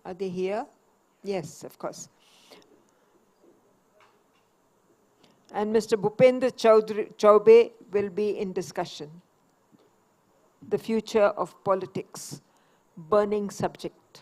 Are they here? Yes, of course. And Mr. Bhupendra Choubey will be in discussion. The future of politics, burning subject.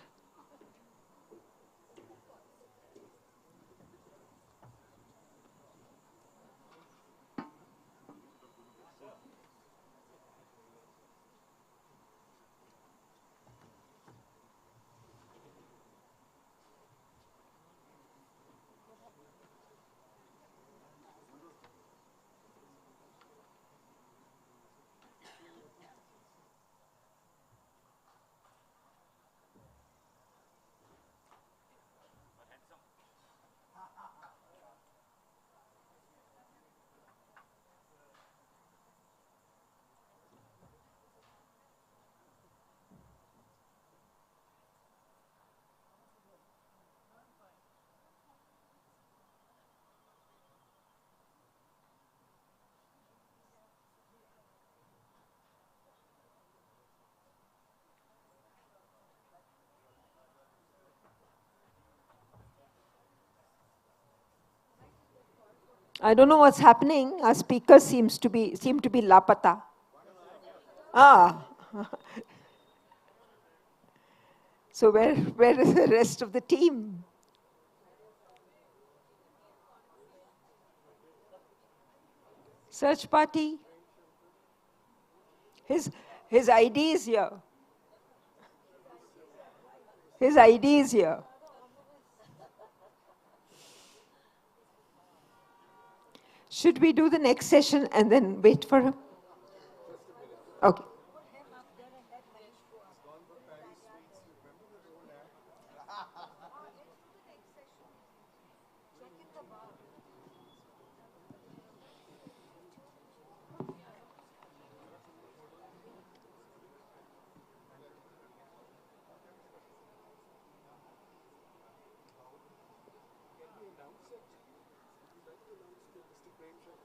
I don't know what's happening. Our speaker seem to be lapata. Ah. So where is the rest of the team? Search party. His ID is here. His ID is here. Should we do the next session and then wait for him? Okay.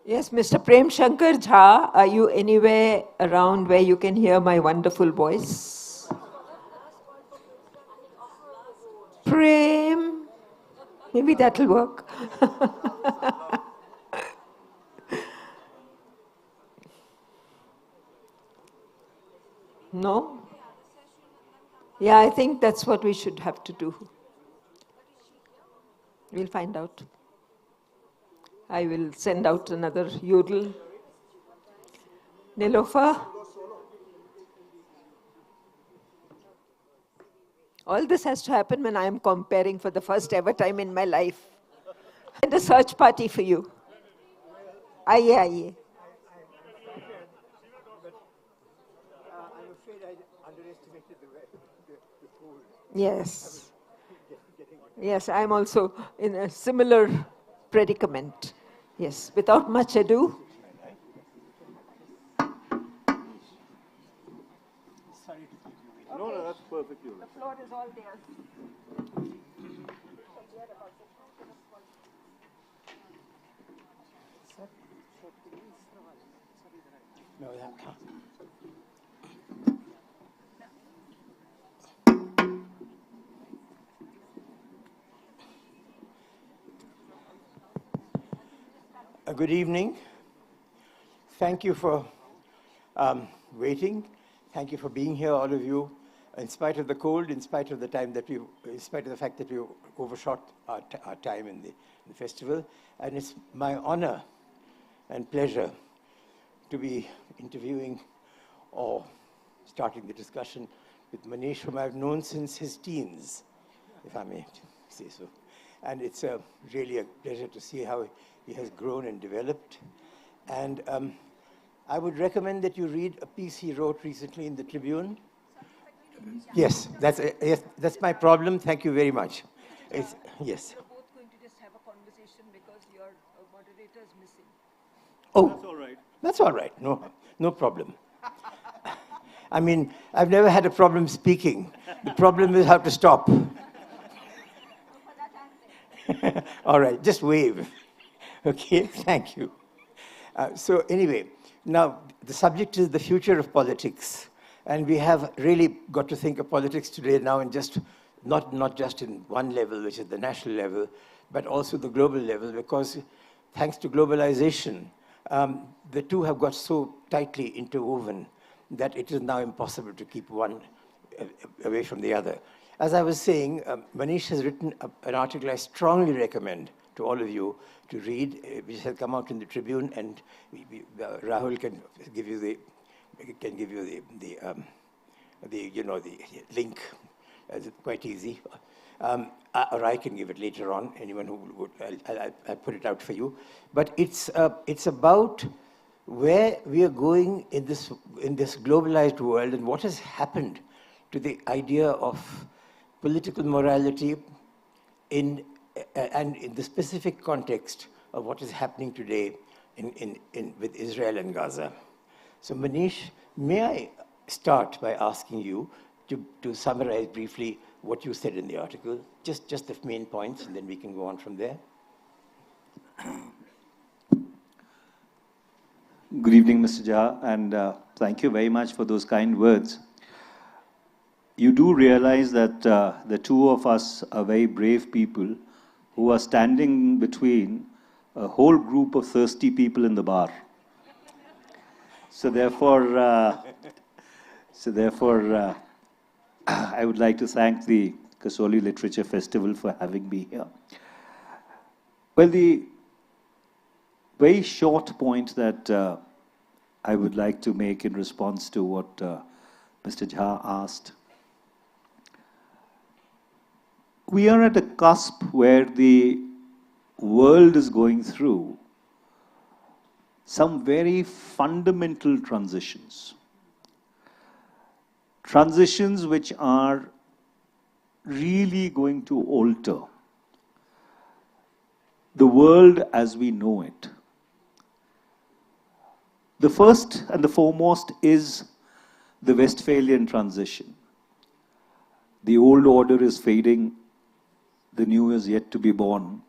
Yes, Mr. Prem Shankar Jha, are you anywhere around where you can hear my wonderful voice? Prem, maybe that'll work. No? Yeah, I think that's what we should have to do. We'll find out. I will send out another yodel. Nilofer? All this has to happen when I am comparing for the first ever time in my life. And a search party for you. Aye, aye. I'm afraid I underestimated the cold. Yes. Yes, I'm also in a similar predicament. Yes, without much ado. Sorry to keep you waiting. No, that's perfectly right. The floor is all theirs. No, that. Good evening. Thank you for waiting. Thank you for being here, all of you. In spite of the cold, in spite of the time that in spite of the fact that we overshot our time in the festival, and it's my honor and pleasure to be interviewing or starting the discussion with Manish, whom I've known since his teens, if I may say so. And it's really a pleasure to see how he has grown and developed. And I would recommend that you read a piece he wrote recently in the Tribune. Yes, that's my problem. Thank you very much. Yes. You're both going to just have a conversation because your moderator is missing. Oh, That's all right. that's all right. No problem. I mean, I've never had a problem speaking. The problem is how to stop. All right, just wave. Okay, thank you. So anyway, now the subject is the future of politics. And we have really got to think of politics today now in just not just in one level, which is the national level, but also the global level, because thanks to globalization, the two have got so tightly interwoven that it is now impossible to keep one away from the other. As I was saying, Manish has written an article I strongly recommend to all of you to read, which has come out in the Tribune, and Rahul can give you the link. It's quite easy. Or I can give it later on. Anyone who would, I'll put it out for you. But it's about where we are going in this globalized world and what has happened to the idea of political morality and in the specific context of what is happening today with Israel and Gaza. So Manish, may I start by asking you to summarize briefly what you said in the article, just the main points, and then we can go on from there. Good evening, Mr. Jha, and thank you very much for those kind words. You do realize that the two of us are very brave people who are standing between a whole group of thirsty people in the bar. So therefore, I would like to thank the Kasoli Literature Festival for having me here. Well, the very short point that I would like to make in response to what Mr. Jha asked. We are at a cusp where the world is going through some very fundamental transitions. Transitions which are really going to alter the world as we know it. The first and the foremost is the Westphalian transition. The old order is fading, the new is yet to be born,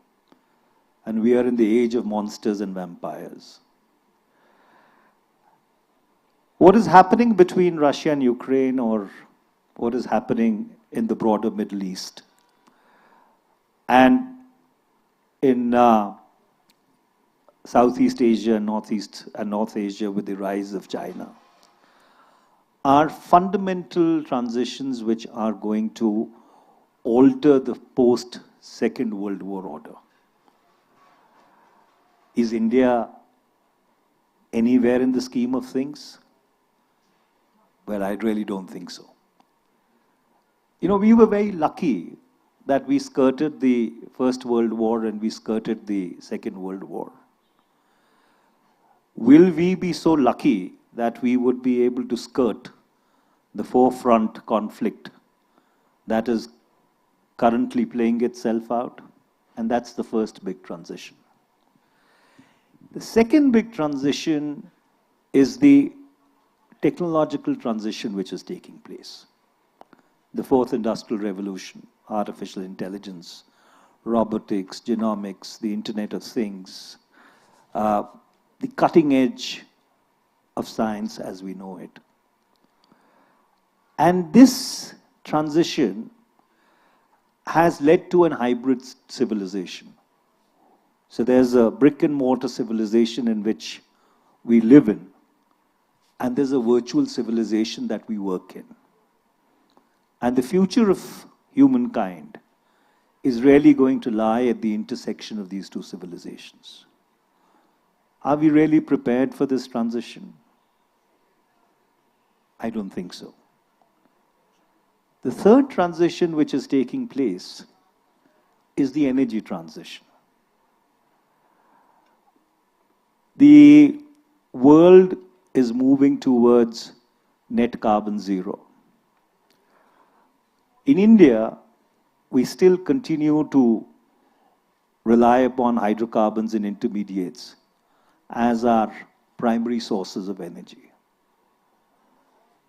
and we are in the age of monsters and vampires. What is happening between Russia and Ukraine, or what is happening in the broader Middle East and in Southeast Asia, Northeast and North Asia with the rise of China, are fundamental transitions which are going to alter the post-Second World War order. Is India anywhere in the scheme of things? Well, I really don't think so. You know, we were very lucky that we skirted the First World War and we skirted the Second World War. Will we be so lucky that we would be able to skirt the forefront conflict that is currently playing itself out? And that's the first big transition. The second big transition is the technological transition which is taking place. The fourth industrial revolution, artificial intelligence, robotics, genomics, the Internet of Things, the cutting edge of science as we know it. And this transition has led to an hybrid civilization. So there's a brick and mortar civilization in which we live in, and there's a virtual civilization that we work in. And the future of humankind is really going to lie at the intersection of these two civilizations. Are we really prepared for this transition? I don't think so. The third transition which is taking place is the energy transition. The world is moving towards net carbon zero. In India, we still continue to rely upon hydrocarbons and intermediates as our primary sources of energy.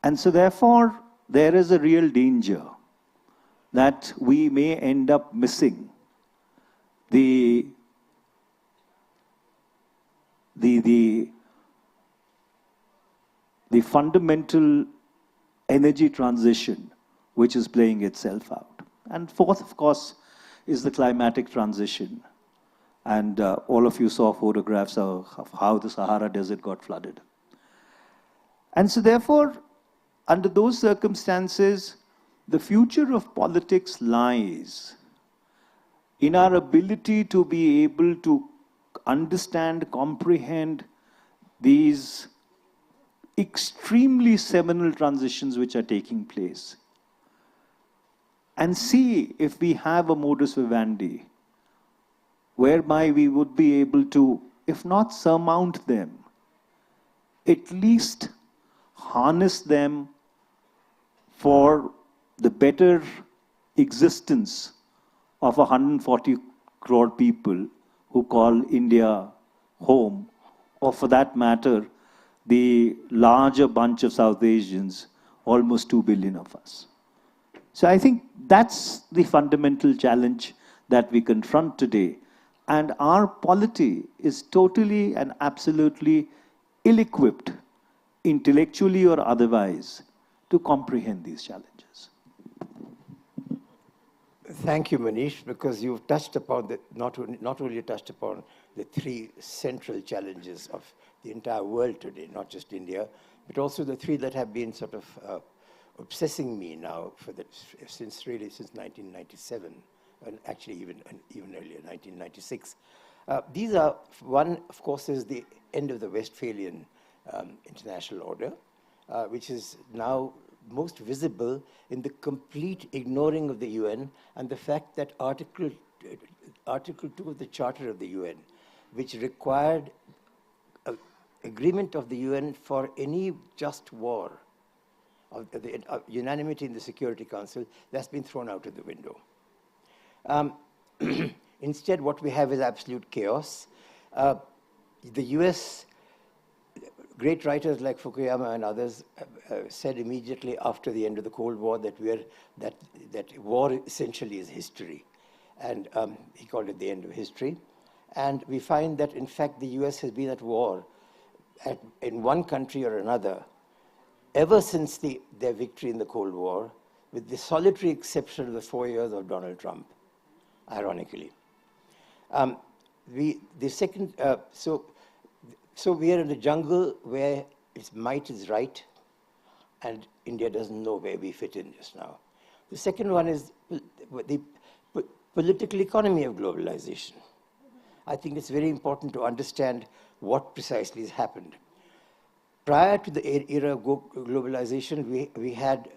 And so therefore, there is a real danger that we may end up missing the fundamental energy transition which is playing itself out. And fourth, of course, is the climatic transition. And all of you saw photographs of how the Sahara Desert got flooded. And so therefore, under those circumstances, the future of politics lies in our ability to be able to understand, comprehend these extremely seminal transitions which are taking place, and see if we have a modus vivendi whereby we would be able to, if not surmount them, at least harness them for the better existence of 140 crore people who call India home, or for that matter, the larger bunch of South Asians, almost 2 billion of us. So I think that's the fundamental challenge that we confront today. And our polity is totally and absolutely ill-equipped, intellectually or otherwise, to comprehend these challenges. Thank you, Manish, because you've touched upon not only touched upon the three central challenges of the entire world today, not just India, but also the three that have been sort of obsessing me now since 1997, and actually even earlier, 1996. These are, one, of course, is the end of the Westphalian international order, which is now most visible in the complete ignoring of the UN and the fact that Article 2 of the Charter of the UN, which required agreement of the UN for any just war, unanimity in the Security Council, that's been thrown out of the window. Instead, what we have is absolute chaos. The US, great writers like Fukuyama and others said immediately after the end of the Cold War that that war essentially is history. And he called it the end of history. And we find that, in fact, the US has been at war in one country or another ever since their victory in the Cold War, with the solitary exception of the 4 years of Donald Trump, ironically. So we are in a jungle where its might is right, and India doesn't know where we fit in just now. The second one is the political economy of globalization. I think it's very important to understand what precisely has happened. Prior to the era of globalization, we had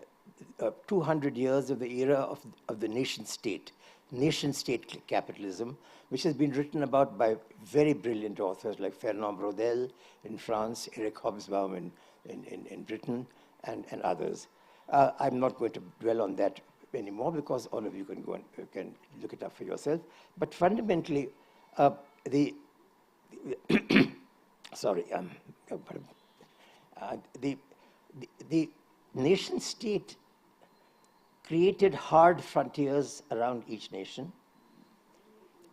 200 years of the era of the nation-state capitalism, which has been written about by very brilliant authors like Fernand Braudel in France, Eric Hobsbawm in Britain, and others. I'm not going to dwell on that anymore because all of you can go and can look it up for yourself. But fundamentally, the nation-state created hard frontiers around each nation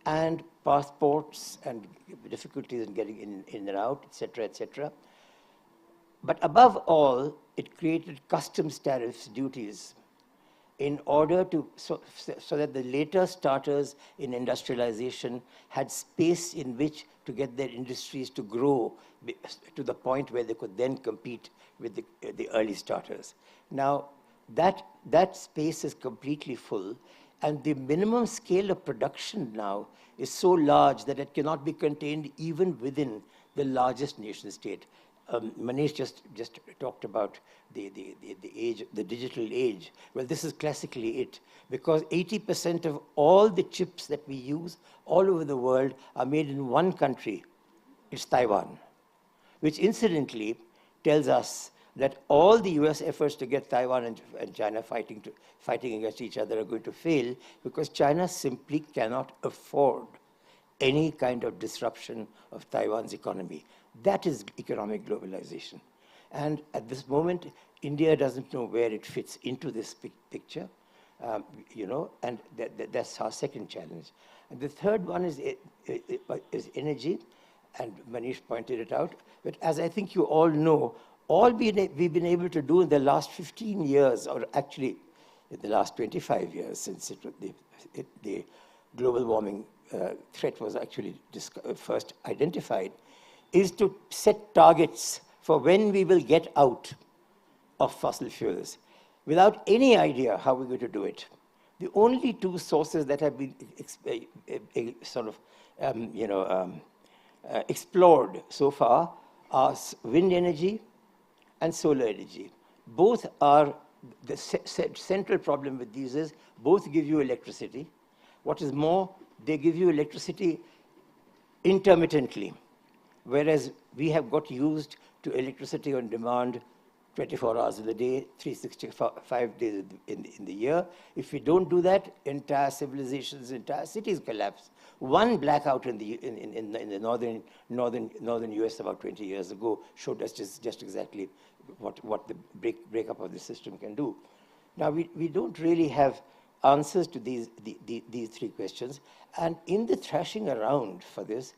and passports and difficulties in getting in and out, etc., etc. But above all, it created customs tariffs, duties, in order to, so that the later starters in industrialization had space in which to get their industries to grow to the point where they could then compete with the early starters. Now, that space is completely full, and the minimum scale of production now is so large that it cannot be contained even within the largest nation state. Manish just talked about the age, the digital age. Well, this is classically it, because 80% of all the chips that we use all over the world are made in one country. It's Taiwan, which incidentally tells us that all the US efforts to get Taiwan and China fighting against each other are going to fail, because China simply cannot afford any kind of disruption of Taiwan's economy. That is economic globalization. And at this moment, India doesn't know where it fits into this picture, and that's our second challenge. And the third one is energy, and Manish pointed it out. But as I think you all know, all we've been able to do in the last 15 years, or actually in the last 25 years since the global warming threat was actually first identified, is to set targets for when we will get out of fossil fuels without any idea how we're going to do it. The only two sources that have been explored so far are wind energy and solar energy. Both are, the central problem with these is both give you electricity. What is more, they give you electricity intermittently, whereas we have got used to electricity on demand 24 hours in the day, 365 days in the year. If we don't do that, entire civilizations, entire cities collapse. One blackout in the northern US about 20 years ago showed us just exactly what the breakup of the system can do. Now, we don't really have answers to these three questions. And in the thrashing around for this,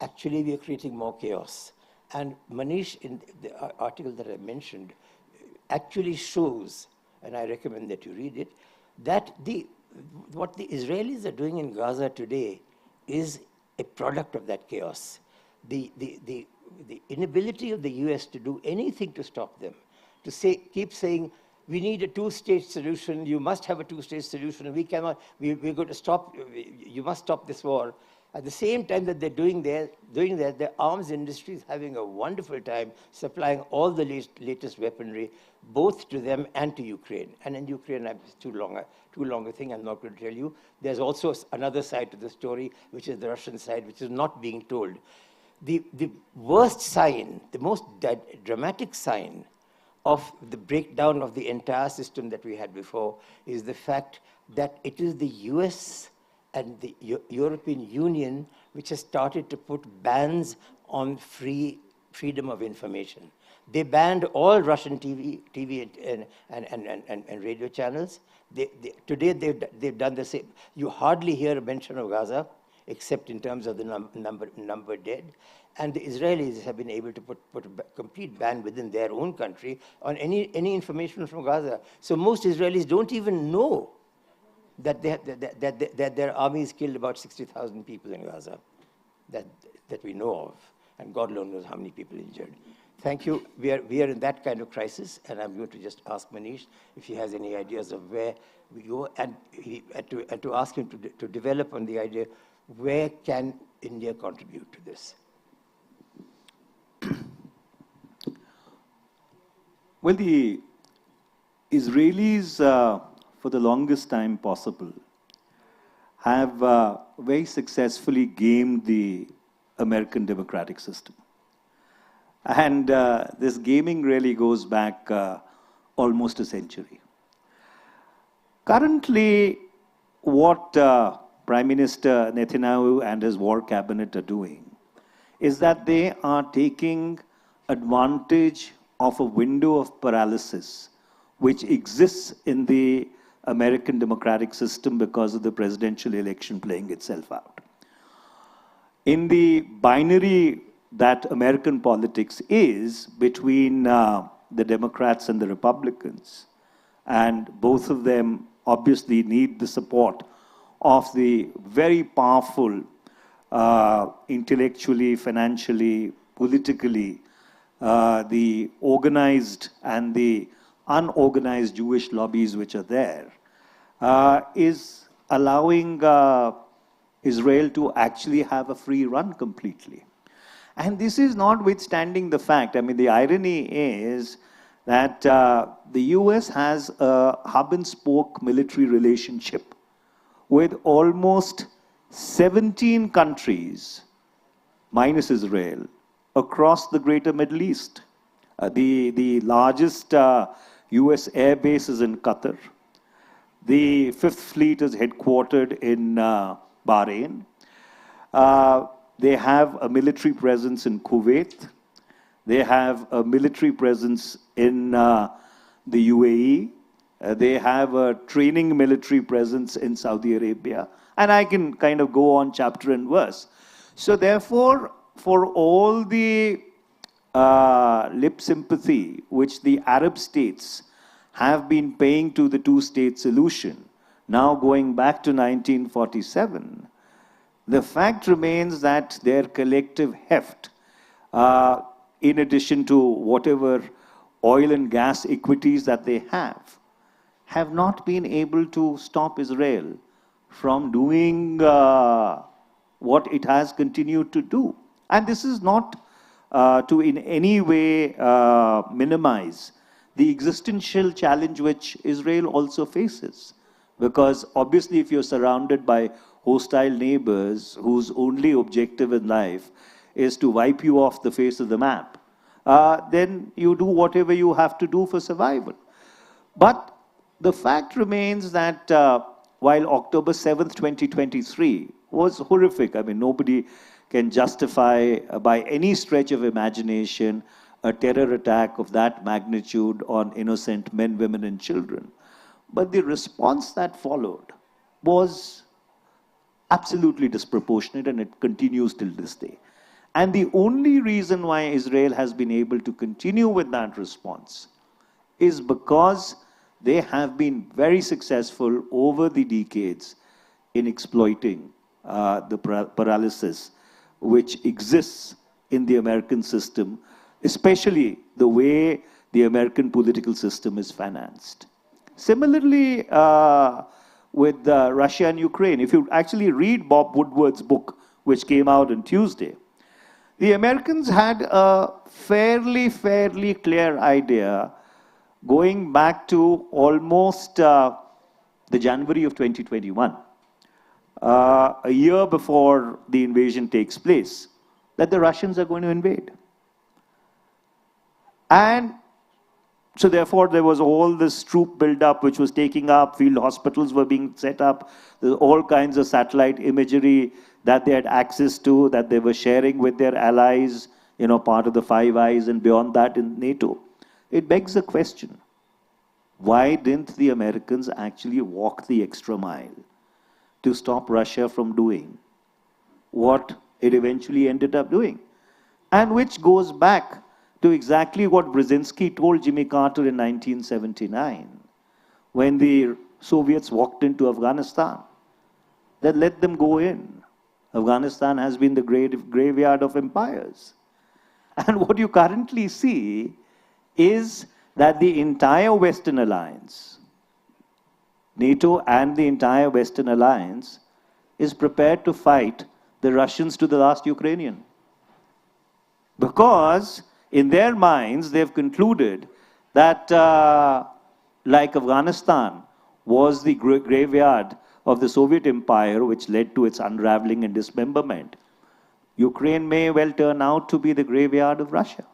actually we are creating more chaos. And Manish, in the article that I mentioned, actually shows, and I recommend that you read it, that what the Israelis are doing in Gaza today is a product of that chaos. The inability of the US to do anything to stop them, to keep saying, we need a two-state solution, you must have a two-state solution, we cannot, we're going to stop, you must stop this war. At the same time that they're doing that, the arms industry is having a wonderful time supplying all the latest weaponry, both to them and to Ukraine. And in Ukraine, it's too long a thing, I'm not going to tell you. There's also another side to the story, which is the Russian side, which is not being told. The worst sign, the most dramatic sign of the breakdown of the entire system that we had before is the fact that it is the US and the European Union which has started to put bans on freedom of information. They banned all Russian TV and radio channels. Today they've done the same. You hardly hear a mention of Gaza, except in terms of the number dead. And the Israelis have been able to put a complete ban within their own country on any information from Gaza. So most Israelis don't even know that their armies killed about 60,000 people in Gaza, that we know of, and God alone knows how many people injured. Thank you. We are in that kind of crisis, and I'm going to just ask Manish if he has any ideas of where we go, and to ask him to develop on the idea, where can India contribute to this? Well, the Israelis, for the longest time possible, have very successfully gamed the American democratic system. And this gaming really goes back almost a century. Currently, what Prime Minister Netanyahu and his war cabinet are doing is that they are taking advantage of a window of paralysis which exists in the American democratic system because of the presidential election playing itself out. In the binary that American politics is between the Democrats and the Republicans, and both of them obviously need the support of the very powerful intellectually, financially, politically, the organized and the unorganized Jewish lobbies which are there, is allowing Israel to actually have a free run completely. And this is notwithstanding the fact, I mean, the irony is that the US has a hub and spoke military relationship with almost 17 countries, minus Israel, across the greater Middle East. The largest US air base is in Qatar. The Fifth Fleet is headquartered in Bahrain. They have a military presence in Kuwait. They have a military presence in the UAE. They have a training military presence in Saudi Arabia. And I can kind of go on chapter and verse. So therefore, for all the lip sympathy which the Arab states have been paying to the two-state solution, now going back to 1947, the fact remains that their collective heft, in addition to whatever oil and gas equities that they have not been able to stop Israel from doing what it has continued to do. And this is not to in any way minimize the existential challenge which Israel also faces. Because obviously if you're surrounded by hostile neighbors whose only objective in life is to wipe you off the face of the map, then you do whatever you have to do for survival. But the fact remains that while October 7th, 2023 was horrific, I mean, nobody can justify by any stretch of imagination a terror attack of that magnitude on innocent men, women, and children. But the response that followed was absolutely disproportionate, and it continues till this day. And the only reason why Israel has been able to continue with that response is because they have been very successful over the decades in exploiting the paralysis which exists in the American system, especially the way the American political system is financed. Similarly, with Russia and Ukraine, if you actually read Bob Woodward's book, which came out on Tuesday, the Americans had a fairly clear idea going back to almost the January of 2021, a year before the invasion takes place, that the Russians are going to invade. And so therefore there was all this troop buildup which was taking up, field hospitals were being set up, there's all kinds of satellite imagery that they had access to, that they were sharing with their allies, you know, part of the Five Eyes and beyond that in NATO. It begs the question, why didn't the Americans actually walk the extra mile to stop Russia from doing what it eventually ended up doing? And which goes back to exactly what Brzezinski told Jimmy Carter in 1979, when the Soviets walked into Afghanistan, that let them go in. Afghanistan has been the graveyard of empires. And what you currently see is that the entire Western alliance, NATO and the entire Western alliance, is prepared to fight the Russians to the last Ukrainian. Because in their minds, they've concluded that, like Afghanistan was the graveyard of the Soviet Empire, which led to its unraveling and dismemberment, Ukraine may well turn out to be the graveyard of Russia.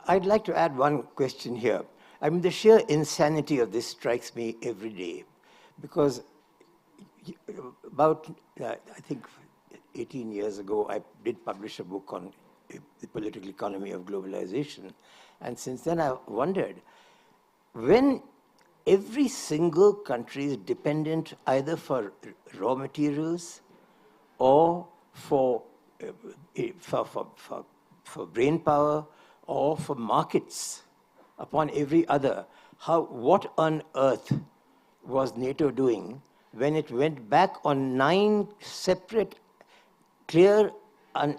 I'd like to add one question here. I mean, the sheer insanity of this strikes me every day, because about, I think, 18 years ago, I did publish a book on the political economy of globalization. And since then, I've wondered, when every single country is dependent either for raw materials or for brain power or for markets upon every other, what on earth was NATO doing when it went back on 9 separate, clear,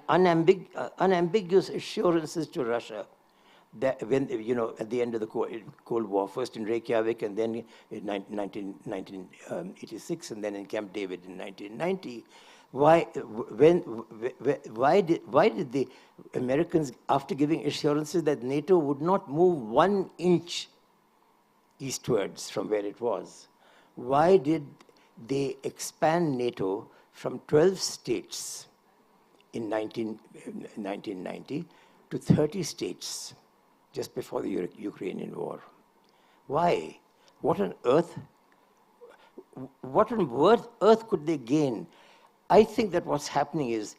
unambiguous assurances to Russia that when, you know, at the end of the Cold War, first in Reykjavik and then in 1986 and then in Camp David in 1990, why did the Americans, after giving assurances that NATO would not move 1 inch eastwards from where it was, why did they expand NATO from 12 states in 1990 to 30 states just before the Ukrainian war? Why? What on earth could they gain? I think that what's happening is,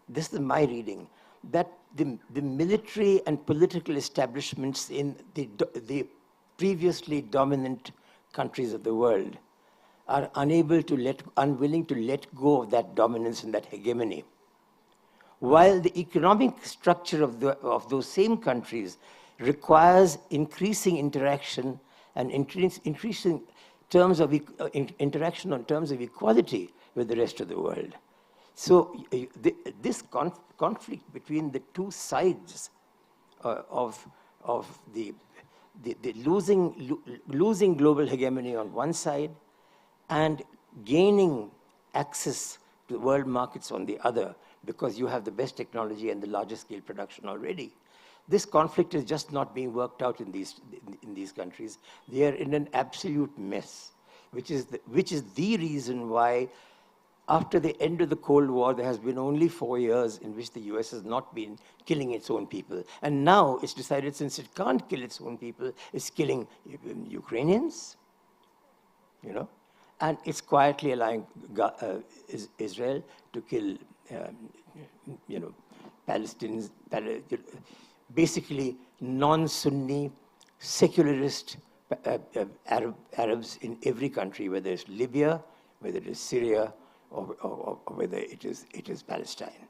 this is my reading, that the military and political establishments in the previously dominant countries of the world are unwilling to let go of that dominance and that hegemony. While the economic structure of those same countries requires increasing interaction and increasing terms of interaction on terms of equality with the rest of the world. So this conflict between the two sides of the losing global hegemony on one side and gaining access to world markets on the other, because you have the best technology and the largest scale production already. This conflict is just not being worked out in these countries. They are in an absolute mess, which is the reason why after the end of the Cold War, there has been only 4 years in which the US has not been killing its own people. And now it's decided, since it can't kill its own people, it's killing Ukrainians, and it's quietly allowing Israel to kill, Palestinians, basically non-Sunni, secularist Arabs in every country, whether it's Libya, whether it is Syria, or whether it is Palestine.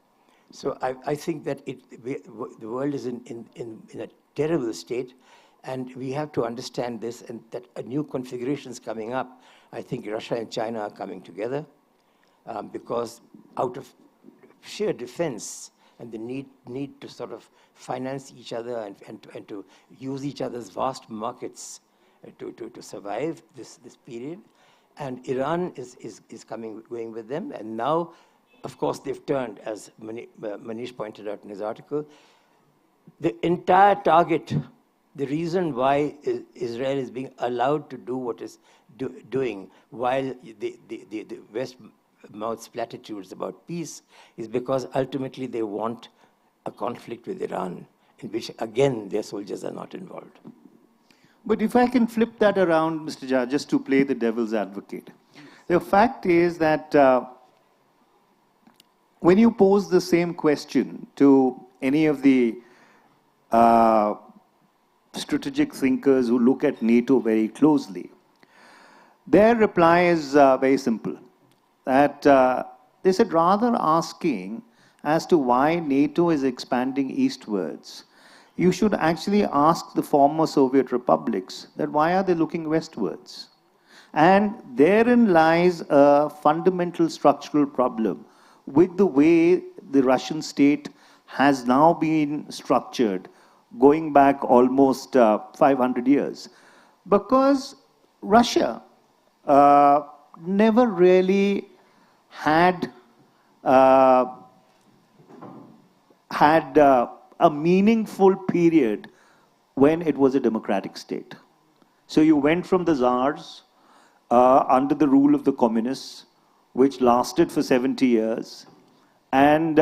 So I think that the world is in a terrible state, and we have to understand this, and that a new configuration is coming up. I think Russia and China are coming together because out of sheer defense and the need to sort of finance each other and to use each other's vast markets to survive this period. And Iran is going with them. And now, of course, they've turned, as Manish pointed out in his article, the entire target, the reason why Israel is being allowed to do what it's doing while the West mouths platitudes about peace is because ultimately they want a conflict with Iran, in which, again, their soldiers are not involved. But if I can flip that around, Mr. Jha, just to play the devil's advocate. The fact is that when you pose the same question to any of the strategic thinkers who look at NATO very closely, their reply is very simple. That they said, rather asking as to why NATO is expanding eastwards, you should actually ask the former Soviet republics that why are they looking westwards? And therein lies a fundamental structural problem with the way the Russian state has now been structured, going back almost 500 years. Because Russia never really had a meaningful period when it was a democratic state. So you went from the czars under the rule of the communists, which lasted for 70 years. And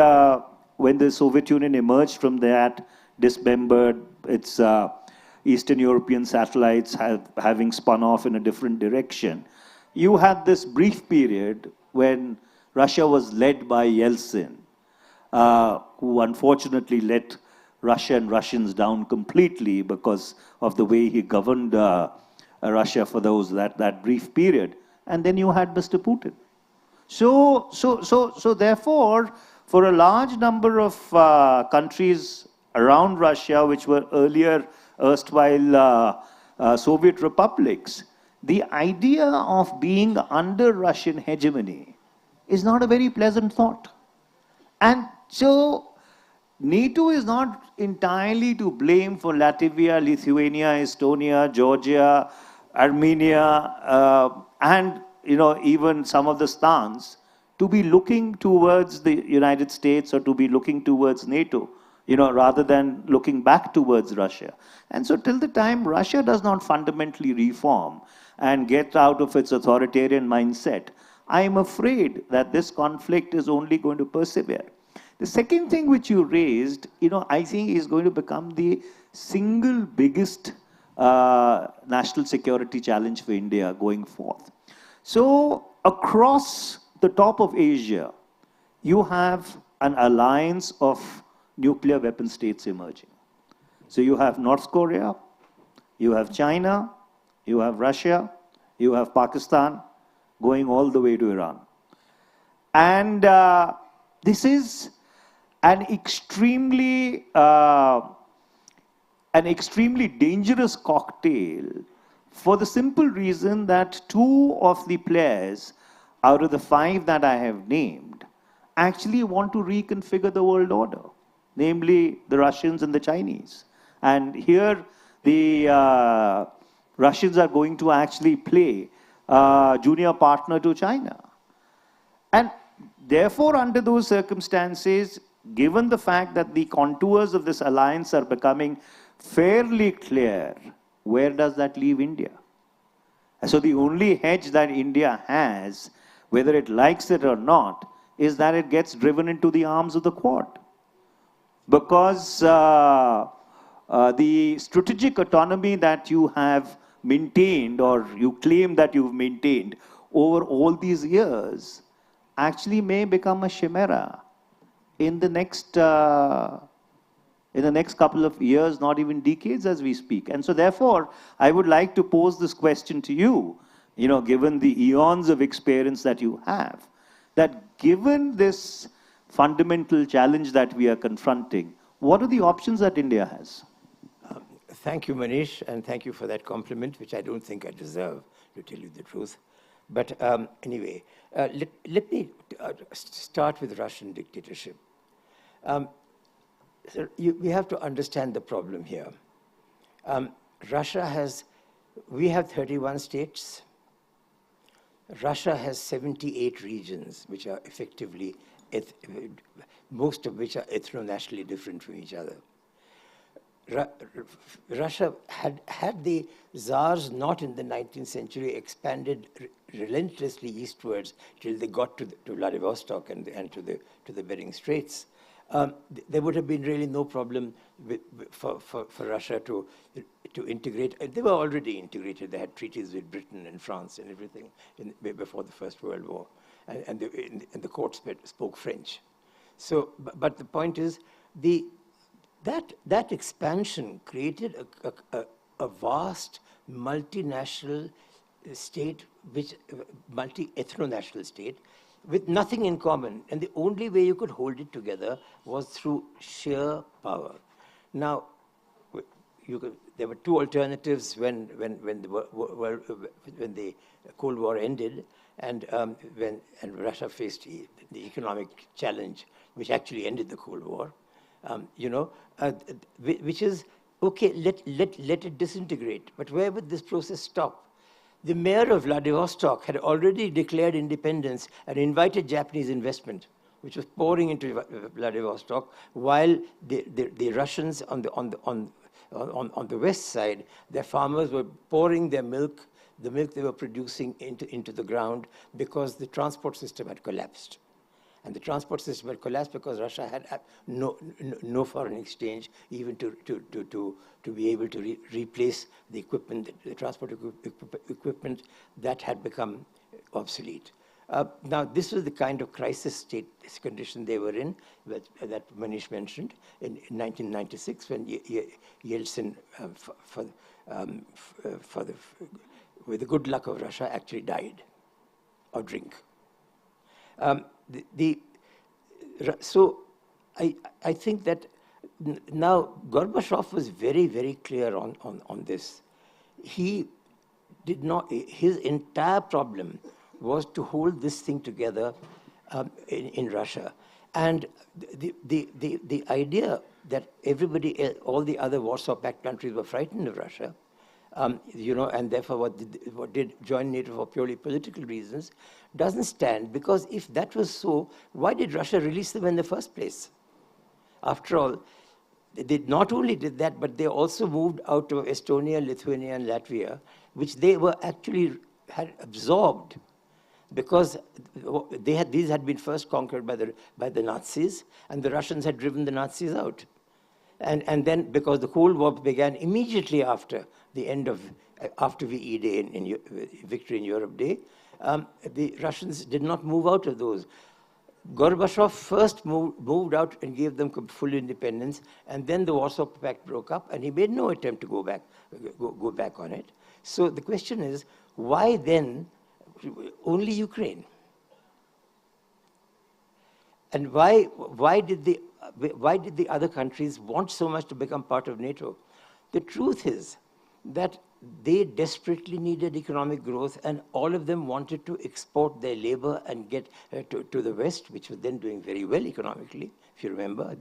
when the Soviet Union emerged from that, dismembered, its Eastern European satellites having spun off in a different direction, you had this brief period when Russia was led by Yeltsin, who unfortunately let Russia and Russians down completely because of the way he governed Russia for that brief period. And then you had Mr. Putin. So therefore, for a large number of countries around Russia, which were earlier erstwhile Soviet republics, the idea of being under Russian hegemony is not a very pleasant thought. And so NATO is not entirely to blame for Latvia, Lithuania, Estonia, Georgia, Armenia, and even some of the stans to be looking towards the United States or to be looking towards NATO, rather than looking back towards Russia. And so till the time Russia does not fundamentally reform and get out of its authoritarian mindset, I am afraid that this conflict is only going to persevere. The second thing which you raised, I think is going to become the single biggest national security challenge for India going forth. So across the top of Asia, you have an alliance of nuclear weapon states emerging. So you have North Korea, you have China, you have Russia, you have Pakistan, going all the way to Iran. And this is an extremely an extremely dangerous cocktail for the simple reason that two of the players out of the five that I have named actually want to reconfigure the world order, namely the Russians and the Chinese. And here the Russians are going to actually play junior partner to China. And therefore, under those circumstances, given the fact that the contours of this alliance are becoming fairly clear, where does that leave India? So the only hedge that India has, whether it likes it or not, is that it gets driven into the arms of the Quad. Because the strategic autonomy that you have maintained, or you claim that you've maintained over all these years, actually may become a chimera in the next couple of years, not even decades as we speak. And so therefore, I would like to pose this question to you, given the eons of experience that you have, that given this fundamental challenge that we are confronting, what are the options that India has? Thank you, Manish, and thank you for that compliment, which I don't think I deserve, to tell you the truth. But anyway, let me start with Russian dictatorship. So we have to understand the problem here. We have 31 states. Russia has 78 regions, which are effectively, most of which are ethno-nationally different from each other. Russia had the Tsars not in the 19th century expanded relentlessly eastwards till they got to Vladivostok and to the Bering Straits. There would have been really no problem for Russia to integrate. They were already integrated. They had treaties with Britain and France and everything before the First World War, and the court spoke French. So, but the point is, that expansion created a vast multinational state, multi-ethno-national state, with nothing in common. And the only way you could hold it together was through sheer power. Now, there were two alternatives when the Cold War ended, and Russia faced the economic challenge, which actually ended the Cold War. Which is, okay, let it disintegrate. But where would this process stop? The mayor of Vladivostok had already declared independence and invited Japanese investment, which was pouring into Vladivostok, while the Russians on the west side, their farmers were pouring their milk, the milk they were producing into the ground, because the transport system had collapsed. And the transport system had collapsed because Russia had no foreign exchange, even to be able to replace the equipment, the transport equipment that had become obsolete. Now, this was the kind of crisis condition they were in that Manish mentioned in 1996, when Yeltsin, with the good luck of Russia, actually died of drink. So I think that now Gorbachev was very, very clear on this. He did not, his entire problem was to hold this thing together in Russia. And the idea that all the other Warsaw Pact countries were frightened of Russia, and therefore what did join NATO for purely political reasons, doesn't stand, because if that was so, why did Russia release them in the first place? After all, they not only did that, but they also moved out of Estonia, Lithuania, and Latvia, which they were actually had absorbed, because these had been first conquered by the Nazis, and the Russians had driven the Nazis out. And then, because the Cold War began immediately after the end of, after VE Day, in Victory in Europe Day, the Russians did not move out of those. Gorbachev first moved out and gave them full independence, and then the Warsaw Pact broke up, and he made no attempt to go back on it. So the question is, why then only Ukraine? And why did the other countries want so much to become part of NATO? The truth is that they desperately needed economic growth, and all of them wanted to export their labor and get to the West, which was then doing very well economically, if you remember,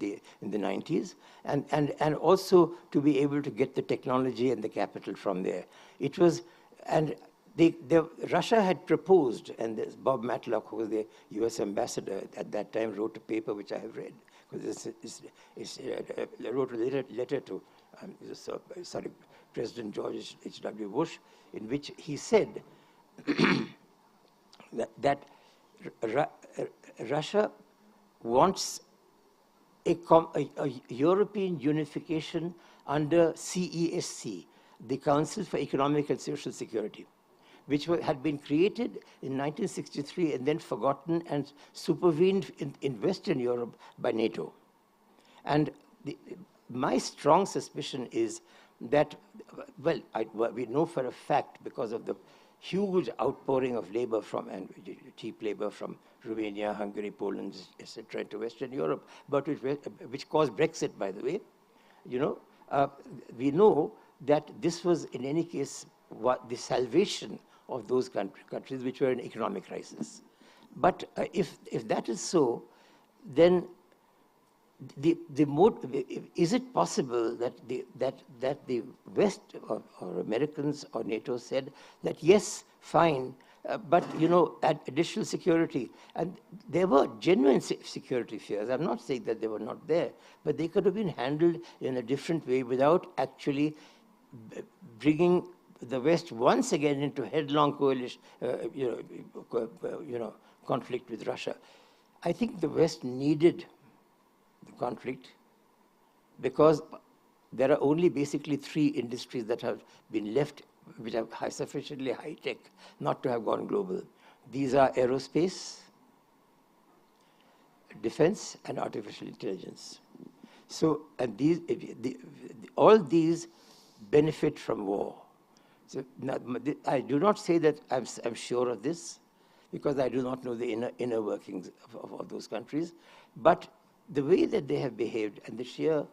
in the 90s, and also to be able to get the technology and the capital from there. It was, and Russia had proposed, and Bob Matlock, who was the US ambassador at that time, wrote a paper which I have read, because wrote a letter to President George H.W. Bush, in which he said that Russia wants a European unification under CESC, the Council for Economic and Social Security, which had been created in 1963 and then forgotten and supervened in Western Europe by NATO. And my strong suspicion is that, well, we know for a fact, because of the huge outpouring of labor and cheap labor from Romania, Hungary, Poland, etc., into Western Europe, but which caused Brexit, by the way. We know that this was, in any case, the salvation of those countries which were in economic crisis. But if that is so, then is it possible that the West or Americans or NATO said that yes, fine, but add additional security? And there were genuine security fears. I'm not saying that they were not there, but they could have been handled in a different way without actually bringing the West once again into headlong coalition, conflict with Russia. I think the West needed the conflict because there are only basically 3 industries that have been left which are sufficiently high-tech not to have gone global. These are aerospace, defense, and artificial intelligence. So, and all these benefit from war. So I do not say that I'm sure of this, because I do not know the inner workings of those countries, but the way that they have behaved and the sheer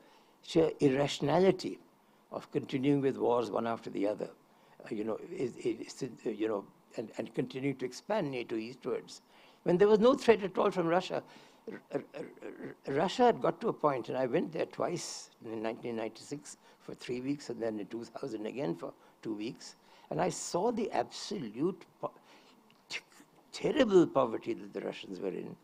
irrationality of continuing with wars one after the other, and continuing to expand NATO eastwards, when there was no threat at all from Russia. Russia had got to a point, and I went there twice, in 1996 for 3 weeks, and then in 2000 again for 2 weeks, and I saw the absolute terrible poverty that the Russians were in,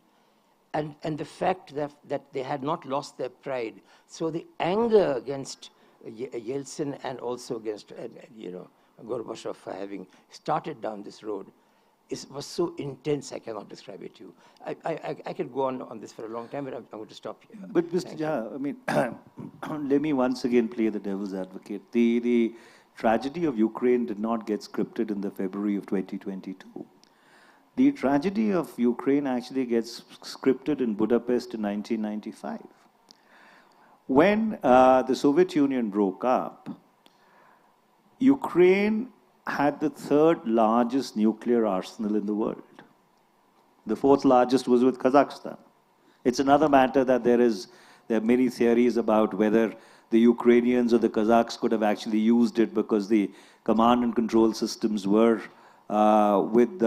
and the fact that they had not lost their pride. So the anger against Yeltsin and also against Gorbachev for having started down this road was so intense, I cannot describe it to you. I could go on this for a long time, but I'm going to stop here. But Mr. Jha, I mean, let me once again play the devil's advocate. The tragedy of Ukraine did not get scripted in the February of 2022. The tragedy of Ukraine actually gets scripted in Budapest in 1995. When the Soviet Union broke up, Ukraine had the 3rd largest nuclear arsenal in the world. The 4th largest was with Kazakhstan. It's another matter that there are many theories about whether the Ukrainians or the Kazakhs could have actually used it because the command and control systems were with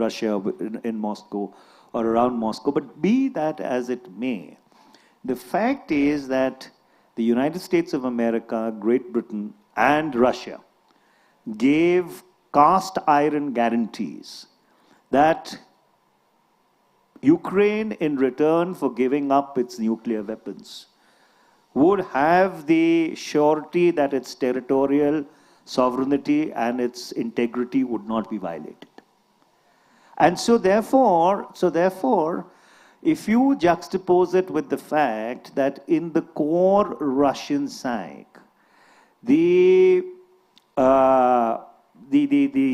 Russia in Moscow or around Moscow. But be that as it may, the fact is that the United States of America, Great Britain, and Russia gave cast iron guarantees that Ukraine, in return for giving up its nuclear weapons, would have the surety that its territorial sovereignty and its integrity would not be violated. And so therefore, if you juxtapose it with the fact that in the core Russian psyche, the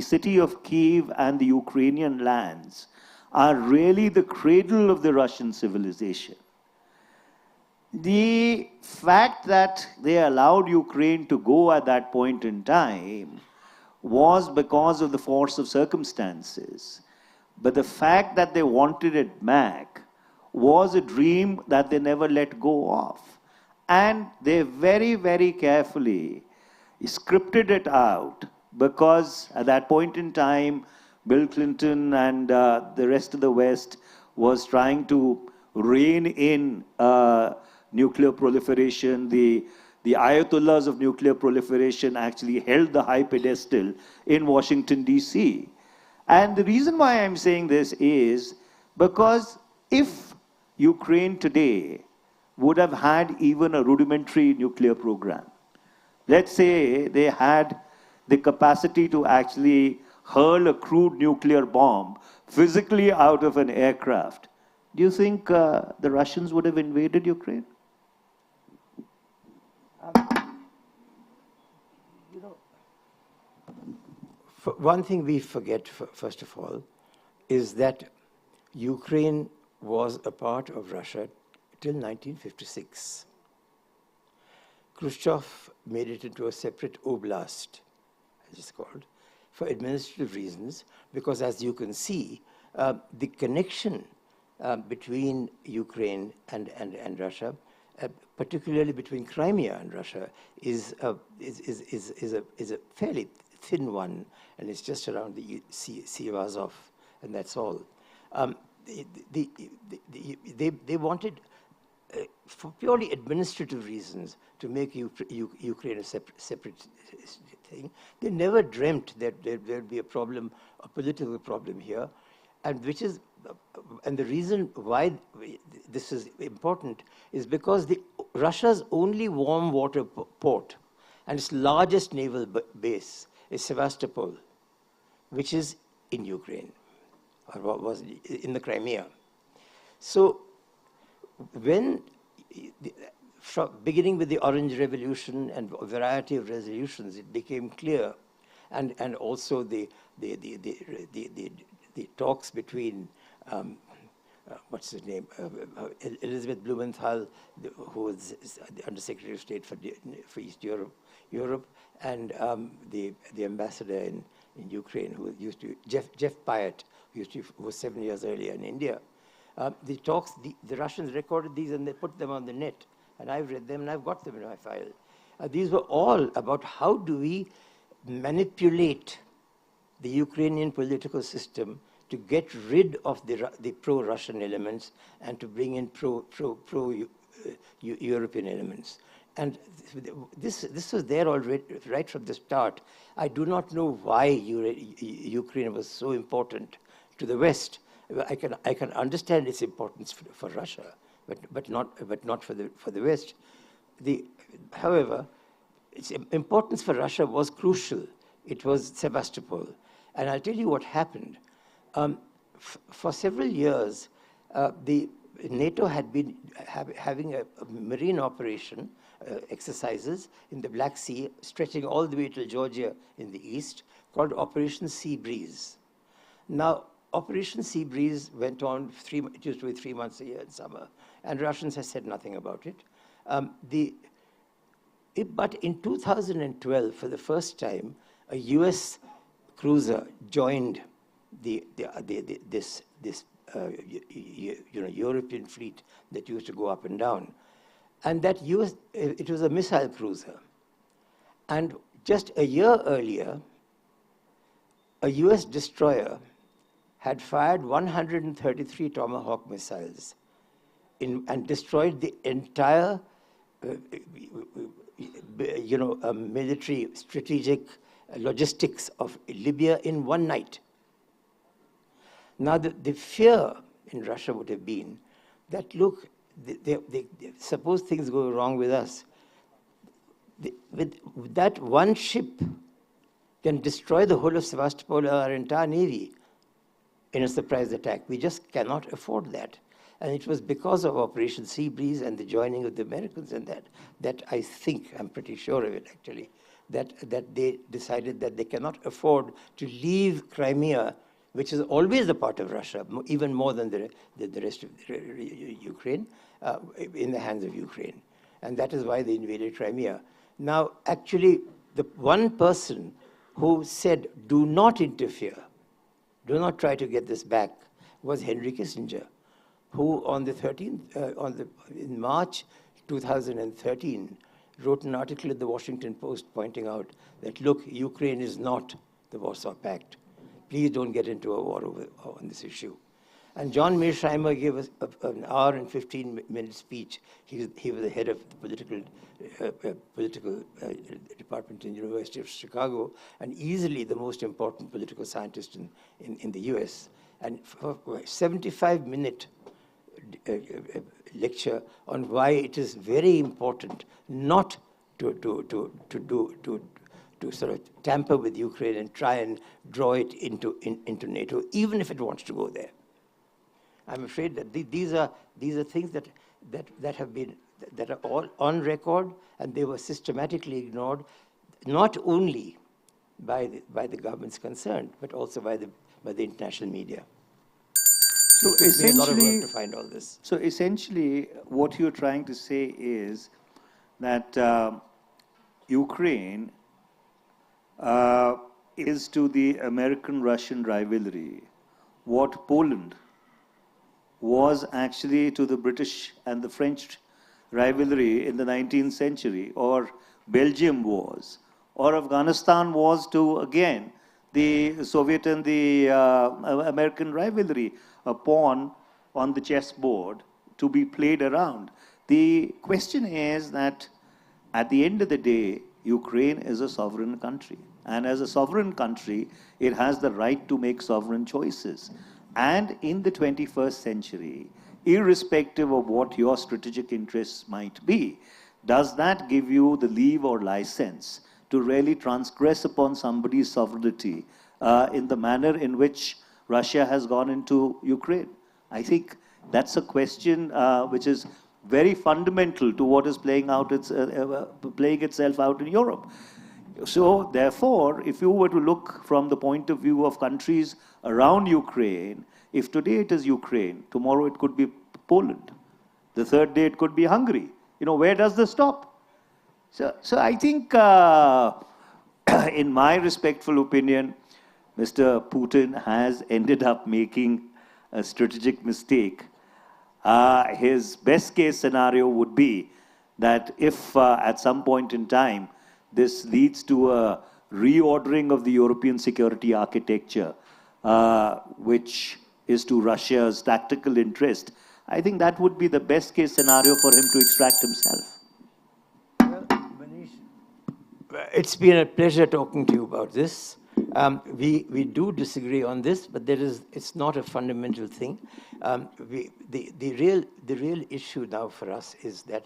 city of Kiev and the Ukrainian lands are really the cradle of the Russian civilization. The fact that they allowed Ukraine to go at that point in time was because of the force of circumstances. But the fact that they wanted it back was a dream that they never let go of. And they very, very carefully scripted it out because at that point in time, Bill Clinton and the rest of the West was trying to rein in nuclear proliferation. The Ayatollahs of nuclear proliferation actually held the high pedestal in Washington, D.C. And the reason why I'm saying this is because if Ukraine today would have had even a rudimentary nuclear program, let's say they had the capacity to actually hurl a crude nuclear bomb physically out of an aircraft, do you think the Russians would have invaded Ukraine? One thing we forget, first of all, is that Ukraine was a part of Russia till 1956. Khrushchev made it into a separate oblast, as it's called, for administrative reasons, because as you can see, the connection between Ukraine and Russia, particularly between Crimea and Russia, is a fairly thin one, and it's just around the Sea of Azov, and that's all. They wanted, for purely administrative reasons, to make Ukraine a separate thing. They never dreamt that there would be a problem, a political problem here, and the reason why this is important is because Russia's only warm water port and its largest naval base is Sevastopol, which is in Ukraine, or was in the Crimea. So beginning with the Orange Revolution and a variety of resolutions, it became clear, and also the talks between what's his name, Elizabeth Blumenthal, who was the Undersecretary of State for East Europe, and the ambassador in Ukraine, who used to Jeff Pyatt, who was 7 years earlier in India. The talks, the Russians recorded these and they put them on the net, and I've read them and I've got them in my file. These were all about how do we manipulate the Ukrainian political system to get rid of the pro-Russian elements and to bring in pro-European elements. And this was there already, right from the start. I do not know why Ukraine was so important to the West. I can understand its importance for Russia, but not for the West. However, its importance for Russia was crucial. It was Sevastopol, and I'll tell you what happened. For several years, the NATO had been having a marine operation exercises in the Black Sea, stretching all the way to Georgia in the east, called Operation Sea Breeze. Now, Operation Sea Breeze went on, it used to be 3 months a year in summer, and Russians have said nothing about it. But in 2012, for the first time, a US cruiser joined this European fleet that used to go up and down. And that it was a missile cruiser. And just a year earlier, a US destroyer had fired 133 Tomahawk missiles and destroyed the entire military strategic logistics of Libya in one night. Now, the fear in Russia would have been that, look, suppose things go wrong with us. With that one ship can destroy the whole of Sevastopol or our entire navy in a surprise attack. We just cannot afford that. And it was because of Operation Sea Breeze and the joining of the Americans in that I think, I'm pretty sure of it actually, that they decided that they cannot afford to leave Crimea, which is always a part of Russia, even more than the rest of Ukraine, in the hands of Ukraine. And that is why they invaded Crimea. Now, actually, the one person who said, do not interfere, do not try to get this back, was Henry Kissinger, who on the 13th, in March 2013, wrote an article in the Washington Post pointing out that, look, Ukraine is not the Warsaw Pact. Please don't get into a war on this issue. And John Mearsheimer gave us an hour and 15-minute speech. He was the head of the political department in the University of Chicago, and easily the most important political scientist in the US. And for a 75-minute lecture on why it is very important not to sort of tamper with Ukraine and try and draw it into NATO, even if it wants to go there. I'm afraid that these are things that are all on record, and they were systematically ignored, not only by the governments concerned, but also by the international media. So it took me a lot of work to find all this. So essentially, what you're trying to say is that Ukraine is to the American-Russian rivalry what Poland was actually to the British and the French rivalry in the 19th century, or Belgium was, or Afghanistan was to, again, the Soviet and the American rivalry, a pawn on the chessboard to be played around. The question is that at the end of the day, Ukraine is a sovereign country. And as a sovereign country, it has the right to make sovereign choices. And in the 21st century, irrespective of what your strategic interests might be, does that give you the leave or license to really transgress upon somebody's sovereignty in the manner in which Russia has gone into Ukraine? I think that's a question which is very fundamental to what is playing itself out in Europe. So therefore, if you were to look from the point of view of countries around Ukraine, if today it is Ukraine, tomorrow it could be Poland, the third day it could be Hungary. You know, where does this stop? So I think, in my respectful opinion, Mr. Putin has ended up making a strategic mistake. His best case scenario would be that if at some point in time this leads to a reordering of the European security architecture, which is to Russia's tactical interest, I think that would be the best case scenario for him to extract himself. Well, Manish, it's been a pleasure talking to you about this. We do disagree on this, but it's not a fundamental thing. The real issue now for us is that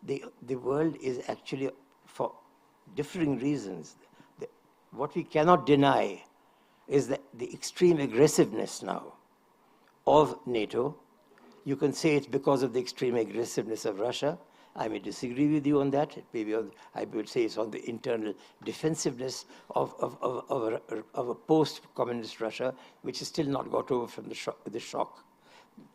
the world is actually, for differing reasons, what we cannot deny is that the extreme aggressiveness now of NATO. You can say it's because of the extreme aggressiveness of Russia. I may disagree with you on that. I would say it's on the internal defensiveness of a post-communist Russia, which has still not got over from the shock.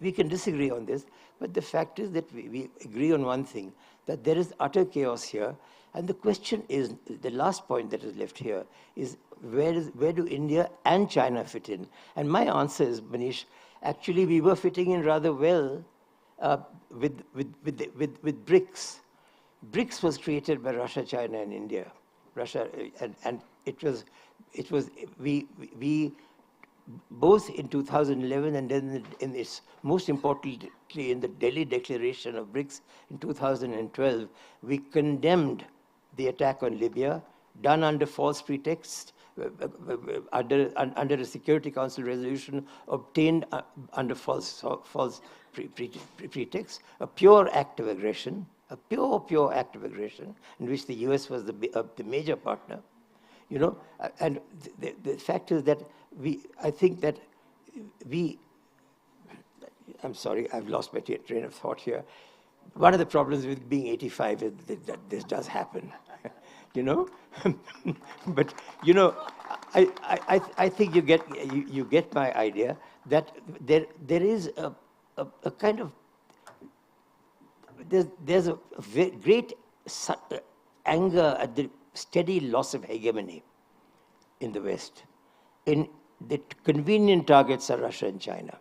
We can disagree on this, but the fact is that we agree on one thing, that there is utter chaos here. And the question is, the last point that is left here is, where do India and China fit in? And my answer is, Manish, actually we were fitting in rather well with BRICS. BRICS was created by Russia, China, and India. And we both in 2011 and then in this, most importantly in the Delhi Declaration of BRICS in 2012, we condemned the attack on Libya, done under false pretext, under a Security Council resolution obtained under false pretext, a pure act of aggression, a pure act of aggression, in which the US was the major partner. You know, and the fact is that I'm sorry, I've lost my train of thought here. One of the problems with being 85 is that this does happen, you know. But you know, I think you get my idea that there is a kind of there's a great anger at the steady loss of hegemony in the West. In the convenient targets are Russia and China.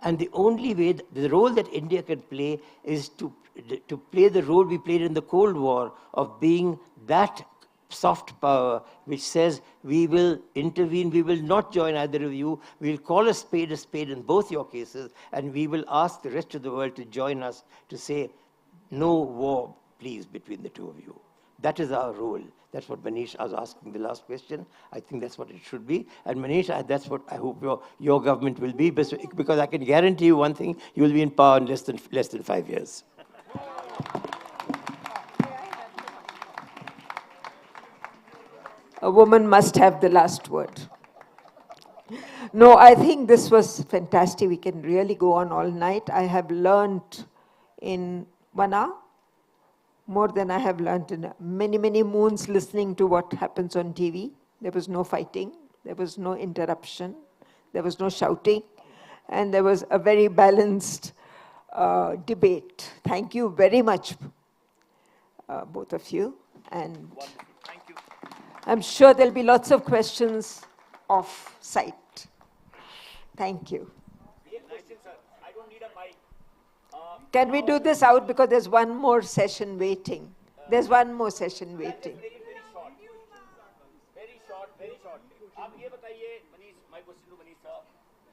And the only way, the role that India can play is to play the role we played in the Cold War of being that soft power which says we will intervene, we will not join either of you, we will call a spade in both your cases, and we will ask the rest of the world to join us to say, no war, please, between the two of you. That is our role. That's what Manish was asking the last question. I think that's what it should be. And Manish, that's what I hope your government will be, because I can guarantee you one thing, you will be in power in less than 5 years. A woman must have the last word. No, I think this was fantastic. We can really go on all night. I have learned in 1 hour more than I have learned in many, many moons listening to what happens on TV. There was no fighting. There was no interruption. There was no shouting. And there was a very balanced debate. Thank you very much, both of you. And Thank you. I'm sure there'll be lots of questions off site. Thank you. I don't need a mic. Can we do this out because there's one more session waiting? There's one more session waiting. Very short. आप ये बताइए, Manish, my question to Manish sir,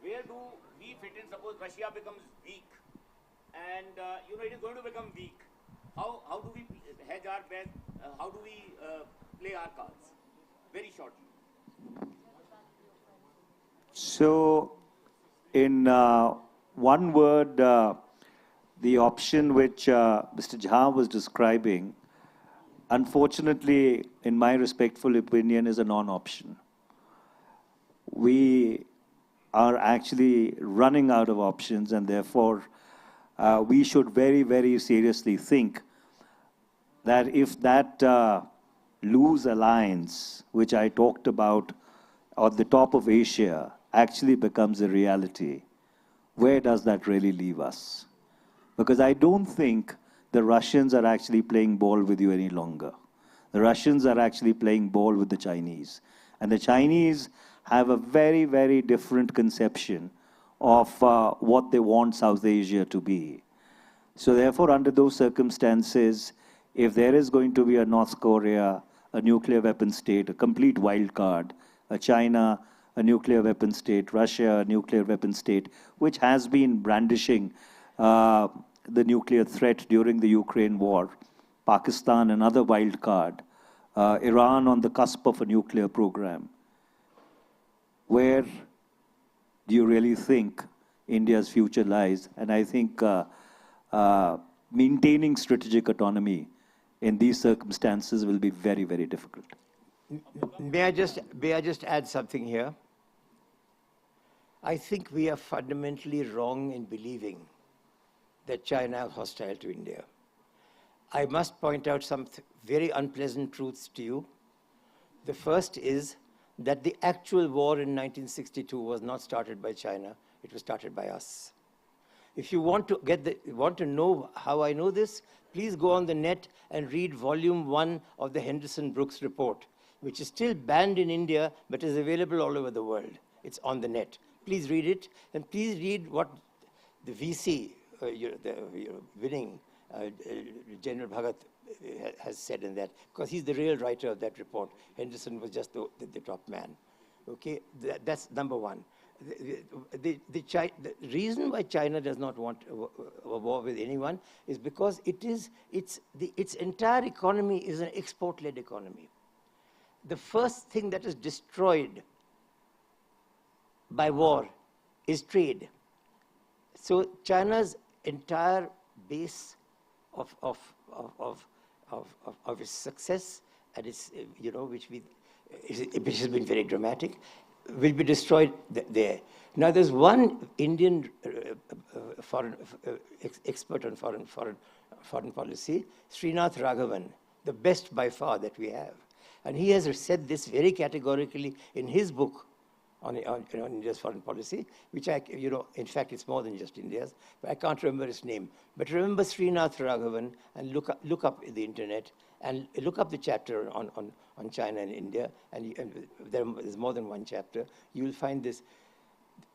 where do we fit in? Suppose Russia becomes weak, and it is going to become weak. How do we hedge our bet? How do we play our cards? Very shortly. So, in one word, the option which Mr. Jha was describing, unfortunately, in my respectful opinion, is a non-option. We are actually running out of options, and therefore we should very, very seriously think that if that loose alliance, which I talked about on the top of Asia, actually becomes a reality, where does that really leave us? Because I don't think the Russians are actually playing ball with you any longer. The Russians are actually playing ball with the Chinese. And the Chinese have a very, very different conception of what they want South Asia to be. So therefore, under those circumstances, if there is going to be a North Korea, a nuclear weapon state, a complete wild card, a China, a nuclear weapon state, Russia, a nuclear weapon state, which has been brandishing the nuclear threat during the Ukraine war, Pakistan, another wild card, Iran on the cusp of a nuclear program. Where do you really think India's future lies? And I think maintaining strategic autonomy in these circumstances will be very, very difficult. May I just add something here? I think we are fundamentally wrong in believing that China is hostile to India. I must point out some very unpleasant truths to you. The first is that the actual war in 1962 was not started by China, it was started by us. If you want to know how I know this, please go on the net and read volume 1 of the Henderson-Brooks report, which is still banned in India, but is available all over the world. It's on the net. Please read it, and please read what the VC, winning General Bhagat has said in that, because he's the real writer of that report. Henderson was just the top man. Okay, that's number one. The reason why China does not want a war with anyone is because its entire economy is an export-led economy. The first thing that is destroyed by war is trade. So China's entire base of its success and its, which has been very dramatic, will be destroyed there. Now, there's one Indian expert on foreign policy, Srinath Raghavan, the best by far that we have. And he has said this very categorically in his book on India's foreign policy, which in fact, it's more than just India's, but I can't remember his name. But remember Srinath Raghavan and look up the internet and look up the chapter on China and India, and there's more than one chapter. You will find this.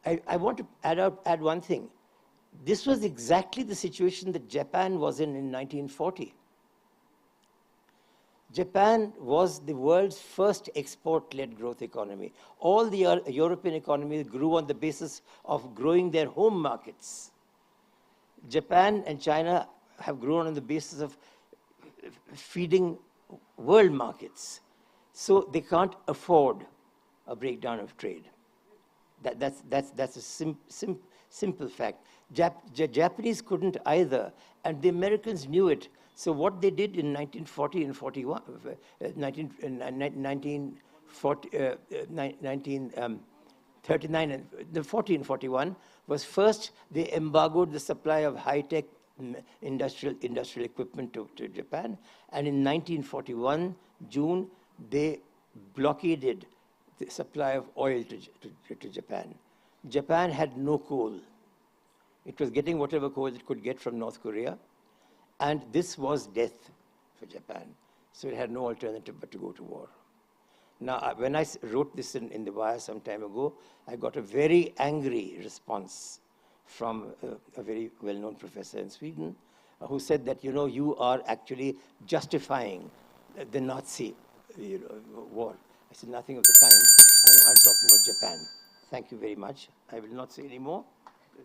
I want to add one thing. This was exactly the situation that Japan was in 1940. Japan was the world's first export-led growth economy. All the European economies grew on the basis of growing their home markets. Japan and China have grown on the basis of feeding world markets. So they can't afford a breakdown of trade. That's a simple fact. Japanese couldn't either, and the Americans knew it. So what they did in 1940 and 41, 1939 and the 40 and 41 was first they embargoed the supply of high-tech industrial equipment to Japan, and in 1941 June they blockaded the supply of oil to Japan. Japan had no coal. It was getting whatever coal it could get from North Korea, and this was death for Japan. So it had no alternative but to go to war. Now, when I wrote this in the Wire some time ago, I got a very angry response from a very well-known professor in Sweden who said that, you are actually justifying the Nazi war. I said, nothing of the kind. I'm talking about Japan. Thank you very much. I will not say any more.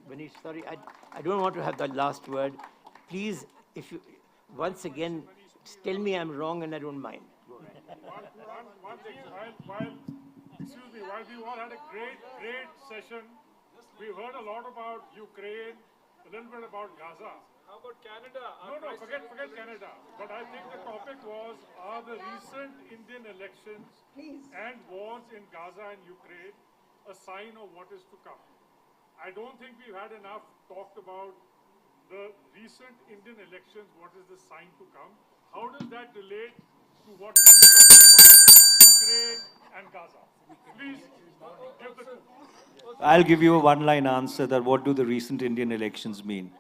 Manish, sorry, I don't want to have the last word. Please, if you, once again, tell me I'm wrong and I don't mind. One thing, while we all had a great session, we heard a lot about Ukraine, a little bit about Gaza. How about Canada? No, forget Canada. But I think the topic was, are the recent Indian elections and wars in Gaza and Ukraine a sign of what is to come? I don't think we've had enough talked about the recent Indian elections, what is the sign to come? How does that relate to what we've been talking about, Ukraine and Gaza? Please give the two. I'll give you a one-line answer that what do the recent Indian elections mean?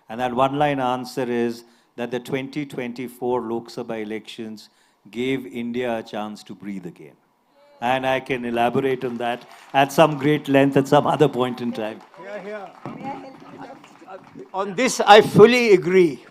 And that one-line answer is that the 2024 Lok Sabha elections gave India a chance to breathe again. And I can elaborate on that at some great length at some other point in time. On this, I fully agree.